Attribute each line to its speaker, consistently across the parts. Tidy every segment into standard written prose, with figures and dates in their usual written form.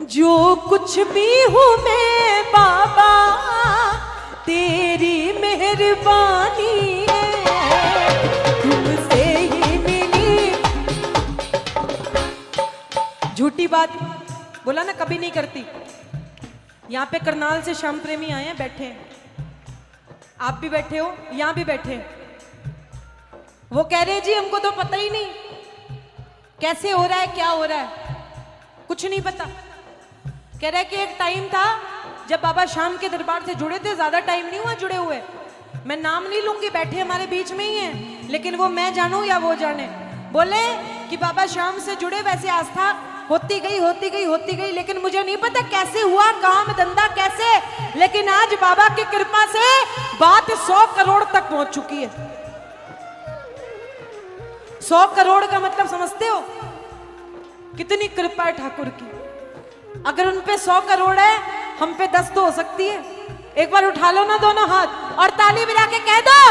Speaker 1: जो कुछ भी हूँ मैं बाबा तेरी मेहरबानी है, तुमसे ही मिली। झूठी बात बोला ना कभी नहीं करती। यहाँ पे करनाल से श्याम प्रेमी आए हैं, बैठे हैं, आप भी बैठे हो, यहाँ भी बैठे हैं। वो कह रहे जी हमको तो पता ही नहीं कैसे हो रहा है, क्या हो रहा है, कुछ नहीं पता। कह रहा है कि एक टाइम था जब बाबा श्याम के दरबार से जुड़े थे, ज्यादा टाइम नहीं हुआ जुड़े हुए। मैं नाम नहीं लूंगी, बैठे हमारे बीच में ही हैं, लेकिन वो मैं जानूं या वो जाने। बोले कि बाबा श्याम से जुड़े, वैसे आस्था होती गई, लेकिन मुझे नहीं पता कैसे हुआ, काम धंधा कैसे, लेकिन आज बाबा की कृपा से बात 100 करोड़ तक पहुंच चुकी है। 100 करोड़ का मतलब समझते हो कितनी कृपा है ठाकुर की। अगर उन पे 100 करोड़ है, हम पे 10 तो हो सकती है। एक बार उठा लो ना दोनों हाथ और ताली बजा के कह दो,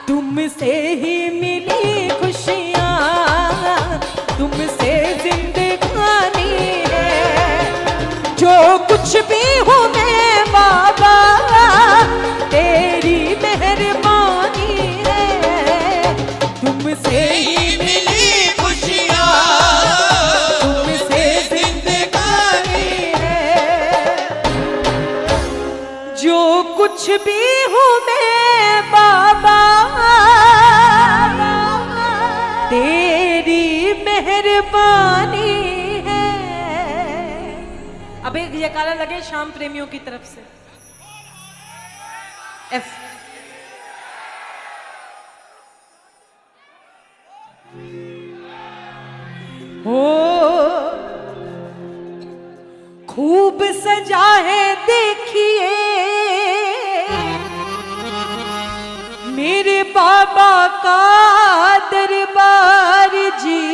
Speaker 1: तुमसे ही मिली खुशियां, तुमसे जिंदगानी है। जो कुछ भी हूँ मैं बाबा तेरी मेहरबानी है, तुमसे ही मिली खुशियां, तुमसे जिंदगानी है। जो कुछ भी हूँ मैं बाबा तेरी मेहरबानी है। अब एक जयकारा लगे श्याम प्रेमियों की तरफ से। एफ हो खूब सजा है देखिए मेरे बाबा का दरबार जी,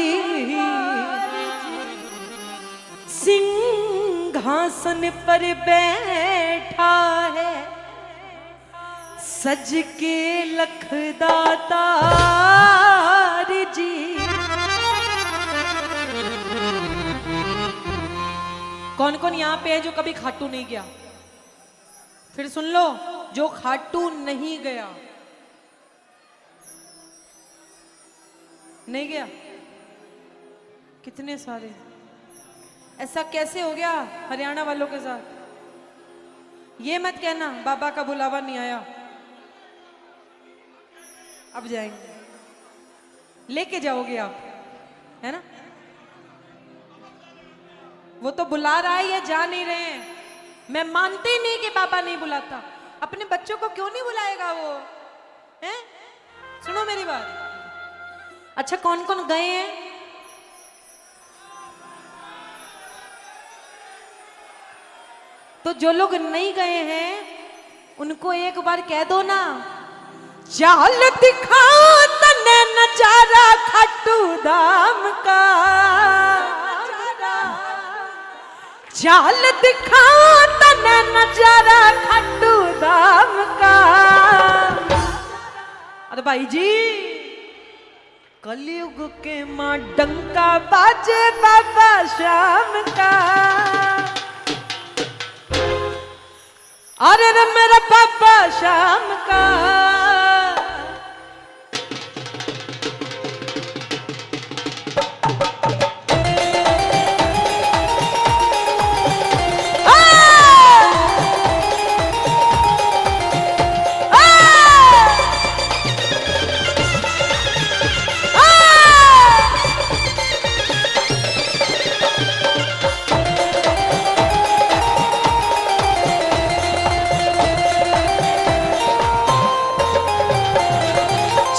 Speaker 1: सिंहासन पर बैठा है सज के लखदातार जी। कौन कौन यहाँ पे है जो कभी खाटू नहीं गया? फिर सुन लो, जो खाटू नहीं गया, नहीं गया, कितने सारे। ऐसा कैसे हो गया हरियाणा वालों के साथ? ये मत कहना बाबा का बुलावा नहीं आया। अब जाएंगे, लेके जाओगे आप, है ना? वो तो बुला रहा है, ये जा नहीं रहे हैं। मैं मानती नहीं कि बाबा नहीं बुलाता। अपने बच्चों को क्यों नहीं बुलाएगा वो, हैं? सुनो मेरी बात। अच्छा कौन कौन गए हैं? तो जो लोग नहीं गए हैं उनको एक बार कह दो ना, चाल दिखाओ तने नजारा खाटू धाम का, चाल दिखाओ तने नजारा खाटू धाम का। अरे भाई जी, कलयुग के मां डंका बाजे बाबा श्याम का। अरे रे मेरा बाबा श्याम का।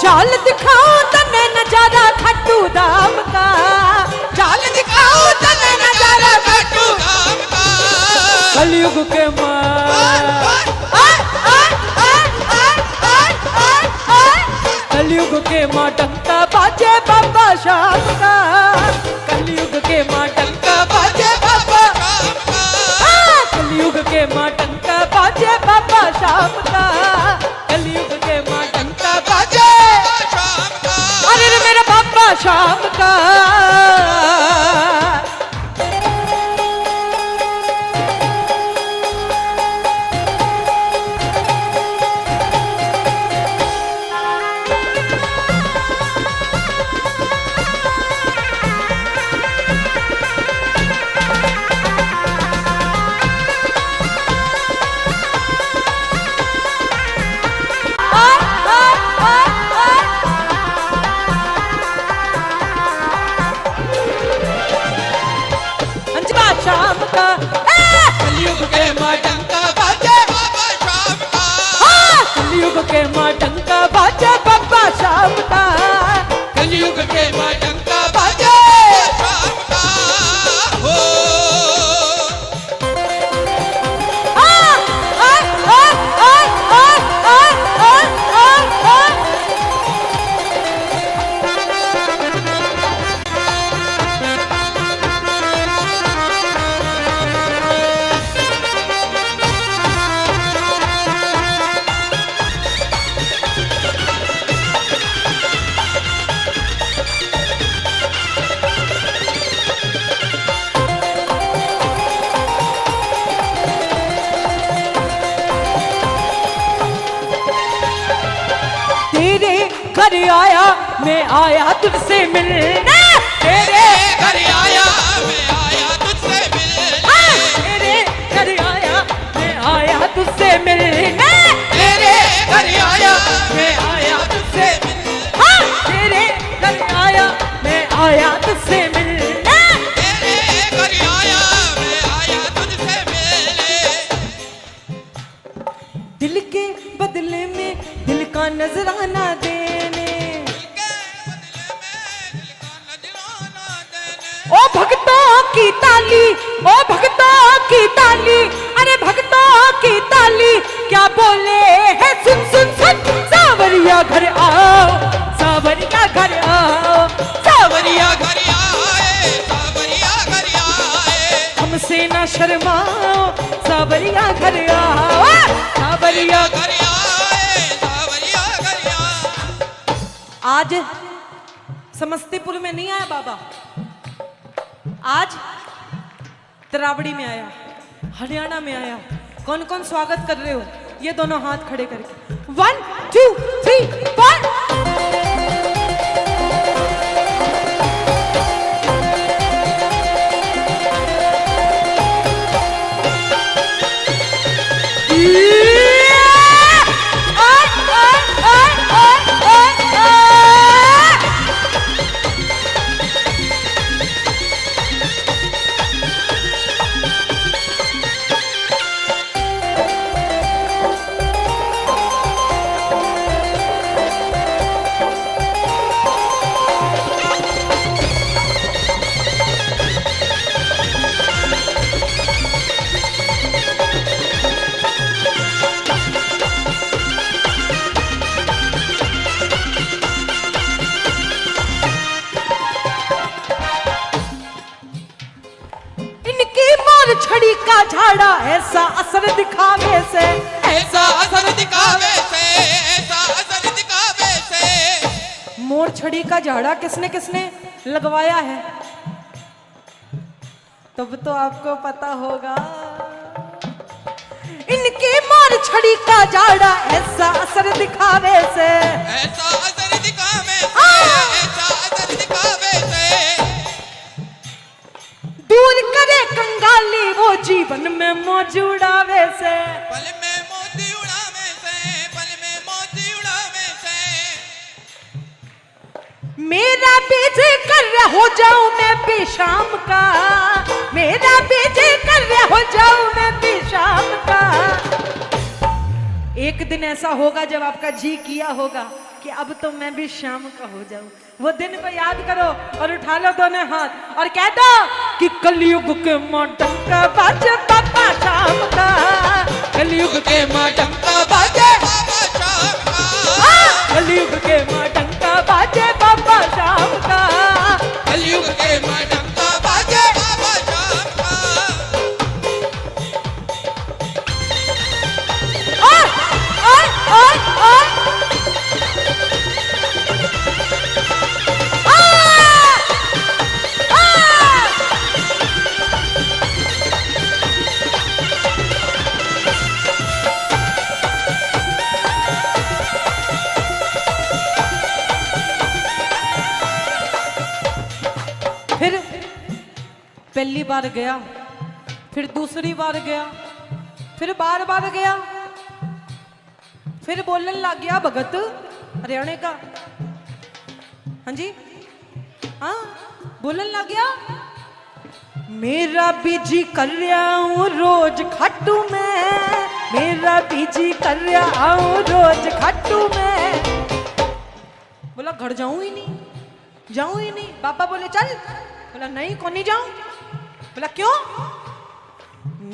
Speaker 1: चाल दिखाओ तने नजारा खाटू धाम का, चाल दिखाओ तने नजारा खाटू धाम का। कलयुग के कलयुग के मां डंका बाजे बाबा श्याम का, कलयुग के मां डंका बाजे बाबा, कलयुग के मां डंका बाजे बाबा श्याम का, कलयुग के मां डंका बाजे। अरे मेरा बाबा श्याम का। शाम का।
Speaker 2: कलयुग के माँ डंका बाजे बाबा शाम का।
Speaker 1: कलयुग के माँ डंका बाजे बाबा शाम का।
Speaker 2: कलयुग के माँ डंका बाजे शाम का। हो
Speaker 1: तेरे घर आया मैं आया तुझसे मिलने।
Speaker 2: तेरे घर आया मैं आया तुझसे मिलने।
Speaker 1: तेरे घर आया मैं आया तुझसे मिलने।
Speaker 2: तेरे घर आया मैं आया तुझसे मिलने।
Speaker 1: तेरे घर आया मैं आया तुझसे मिलने।
Speaker 2: तेरे घर आया मैं आया तुझसे मिलने।
Speaker 1: दिल के बदले में दिल का नजराना देने। ओ भक्तों की ताली, ओ भक्तों की ताली, अरे भक्तों की ताली क्या बोले है सुन सुन सुन। सावरिया घर आओ, सावरिया घर आओ,
Speaker 2: सावरिया घर आए, सावरिया घर आए।
Speaker 1: हमसे ना शर्माओ, सावरिया घर आओ, सावरिया
Speaker 2: घर आए, सावरिया घर आए।
Speaker 1: आज समस्तीपुर में नहीं आया बाबा, आज तरावड़ी में आया, हरियाणा में आया। कौन कौन स्वागत कर रहे हो? ये दोनों हाथ खड़े करके 1 2 3 4। छड़ी का झाड़ा ऐसा असर दिखावे से,
Speaker 2: ऐसा असर दिखावे से, ऐसा असर दिखावे से।
Speaker 1: मोर छड़ी का झाड़ा किसने किसने लगवाया है? तब तो आपको पता होगा। इनकी मोर छड़ी का झाड़ा ऐसा असर दिखावे से,
Speaker 2: ऐसा असर दिखावे से, ऐसा असर दिखावे से।
Speaker 1: दूर करे कंगाली वो जीवन में मौज उड़ावे से,
Speaker 2: पल में मोती उड़ावे से, पल में मोती उड़ावे से।
Speaker 1: मेरा बीज कर हो जाऊं मैं भी शाम का, मेरा बीज कर हो जाऊं मैं भी शाम का। एक दिन ऐसा होगा जब आपका जी किया होगा कि अब तो मैं भी शाम का हो जाऊं। वो दिन को याद करो और उठा लो दोनों हाथ और कह दो कि कलयुग के माँ डंका बाजे बाबा शाम का। कलयुग के माँ डंका बाजे
Speaker 2: बाबा शाम का।
Speaker 1: कलयुग के माँ डंका बाजे बाबा शाम का।
Speaker 2: कलयुग के माँ डंका बाजे बाबा शाम का।
Speaker 1: फिर पहली बार गया, फिर दूसरी बार गया, फिर बार बार गया, फिर बोलने लग गया भगत हरियाणा का। हाँ जी, हाँ बोलने लग गया मेरा बीजी कर रहा हूँ रोज खाटू में, मेरा बीजी कर रहा हूँ रोज खाटू में। बोला घर जाऊं ही नहीं, जाऊं ही नहीं। बाबा बोले चल, बोला नहीं कौन नहीं जाऊं। बोला क्यों?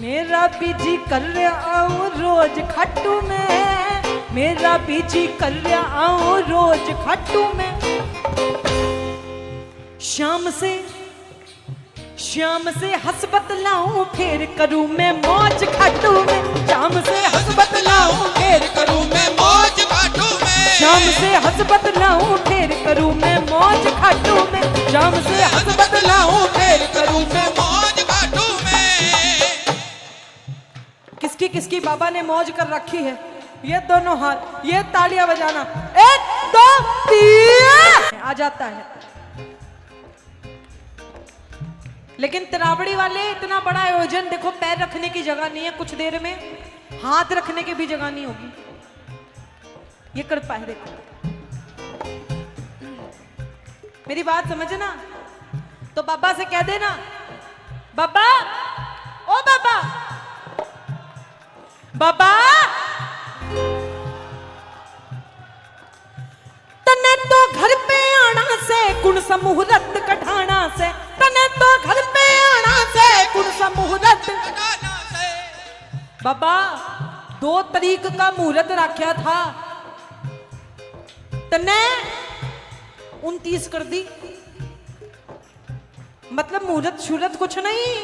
Speaker 1: मेरा बीजी कर रहा हूँ रोज खाटू में, मेरा बीजी कर रहा हूँ रोज खाटू में। शाम से हंस बतलाऊं फिर करूं मैं मौज खाटू में, शाम से हंस बतलाऊं फिर करूं मैं मौज खाटू में, शाम से हंस बतलाऊं फिर करूं मैं मौज खाटू में, शाम से हंस बतलाऊं फिर करूं मैं मौज खाटू में। किसकी किसकी बाबा ने मौज कर रखी है? ये दोनों हाथ, ये तालियां बजाना, 1 2 3 आ जाता है। लेकिन तरावड़ी वाले इतना बड़ा आयोजन, देखो पैर रखने की जगह नहीं है, कुछ देर में हाथ रखने की भी जगह नहीं होगी। ये कृपा है। देखो मेरी बात समझना, तो बाबा से कह देना, बाबा ओ बाबा, बाबा तने तो घर पे आना से कुण सा मुहूर्त कठाना से, तने तो घर पे आना से कुण सा मुहूर्त कठाना से। बाबा 2 तारीख का मुहूर्त रखा था, तने 29 कर दी। मतलब मुहूर्त शूरत कुछ नहीं।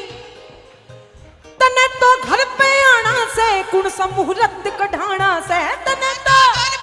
Speaker 1: तने तो घर पे आना से कुण सा मुहूर्त कठाना से,